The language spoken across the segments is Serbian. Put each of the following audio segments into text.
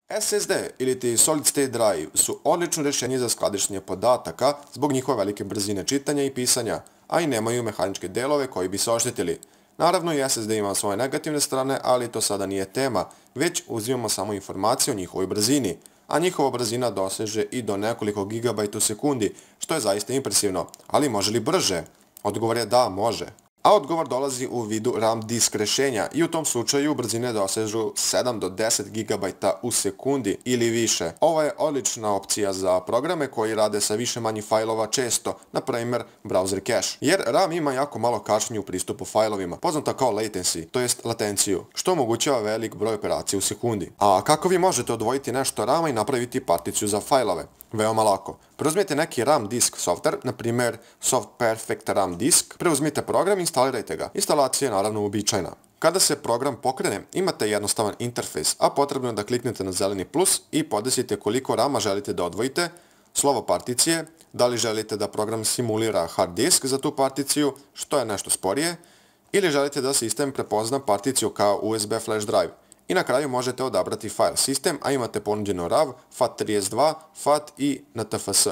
SSD ili ti Solid State Drive su odlično rješenje za skladištenje podataka zbog njihove velike brzine čitanja i pisanja, a i nemaju mehaničke delove koji bi se oštetili. Naravno i SSD ima svoje negativne strane, ali to sada nije tema, već uzimamo samo informacije o njihovoj brzini, a njihova brzina doseže i do nekoliko gigabajta u sekundi, što je zaista impresivno. Ali može li brže? Odgovor je da, može. A odgovor dolazi u vidu RAM disk rešenja i u tom slučaju brzine dosežu 7 do 10 GB u sekundi ili više. Ovo je odlična opcija za programe koji rade sa više manjih fajlova često, na primjer browser cache. Jer RAM ima jako malo kašnjenja u pristupu fajlovima, poznata kao latency, to jest latenciju, što omogućava velik broj operacija u sekundi. A kako vi možete odvojiti nešto RAM-a i napraviti particiju za fajlove? Veoma lako. Preuzmite neki RAM disk software, na primjer SoftPerfect RAM disk, preuzmite program i instalirajte ga. Instalacija je naravno uobičajena. Kada se program pokrene, imate jednostavan interfejs, a potrebno je da kliknete na zeleni plus i podesite koliko RAM-a želite da odvojite, slovo particije, da li želite da program simulira hard disk za tu particiju, što je nešto sporije, ili želite da sistem prepozna particiju kao USB flash drive. I na kraju možete odabrati file system, a imate ponuđeno RAV, FAT32, FAT i NTFS.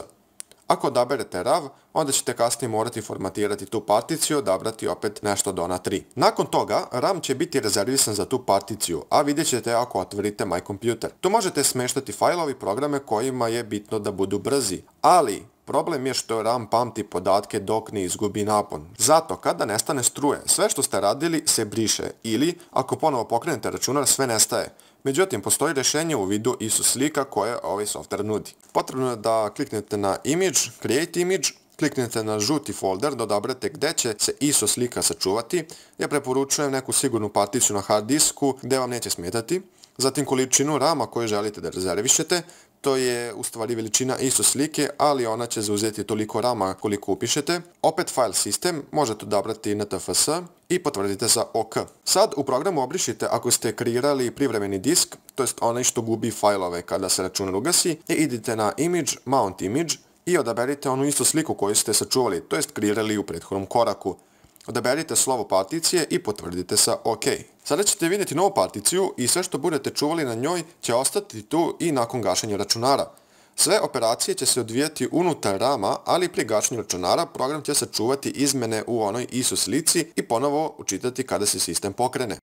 Ako odaberete RAV, onda ćete kasnije morati formatirati tu particiju i odabrati opet nešto do ona 3. Nakon toga, RAM će biti rezervisan za tu particiju, a vidjet ćete ako otvorite My Computer. Tu možete smeštati fajlove i programe kojima je bitno da budu brzi, ali problem je što RAM pamti podatke dok ne izgubi napon. Zato kada nestane struje, sve što ste radili se briše ili ako ponovo pokrenete računar sve nestaje. Međutim, postoji rješenje u vidu ISO slika koje ovaj software nudi. Potrebno je da kliknete na Image, Create Image, kliknete na žuti folder da odaberete gde će se ISO slika sačuvati. Ja preporučujem neku sigurnu particiju na hard disku gde vam neće smetati. Zatim količinu RAM-a koju želite da rezervišete, to je u stvari veličina ISO slike, ali ona će zauzeti toliko RAM-a koliko upišete. Opet file system, možete odabrati NTFS i potvrdite za OK. Sad u programu obrišite ako ste kreirali privremeni disk, to jest onaj što gubi fajlove kada se računar ugasi, i idite na Image, Mount Image i odaberite onu istu sliku koju ste sačuvali, to jest kreirali u prethodnom koraku. Odaberite slovo particije i potvrdite sa OK. Sada ćete vidjeti novu particiju i sve što budete čuvali na njoj će ostati tu i nakon gašenja računara. Sve operacije će se odvijati unutar RAM-a, ali pri gašenju računara program će sačuvati izmene u onoj ISO slici i ponovo učitati kada se sistem pokrene.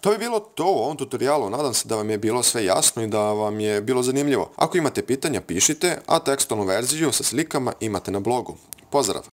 To bi bilo to u ovom tutorijalu, nadam se da vam je bilo sve jasno i da vam je bilo zanimljivo. Ako imate pitanja pišite, a tekstualnu verziju sa slikama imate na blogu. Pozdrav!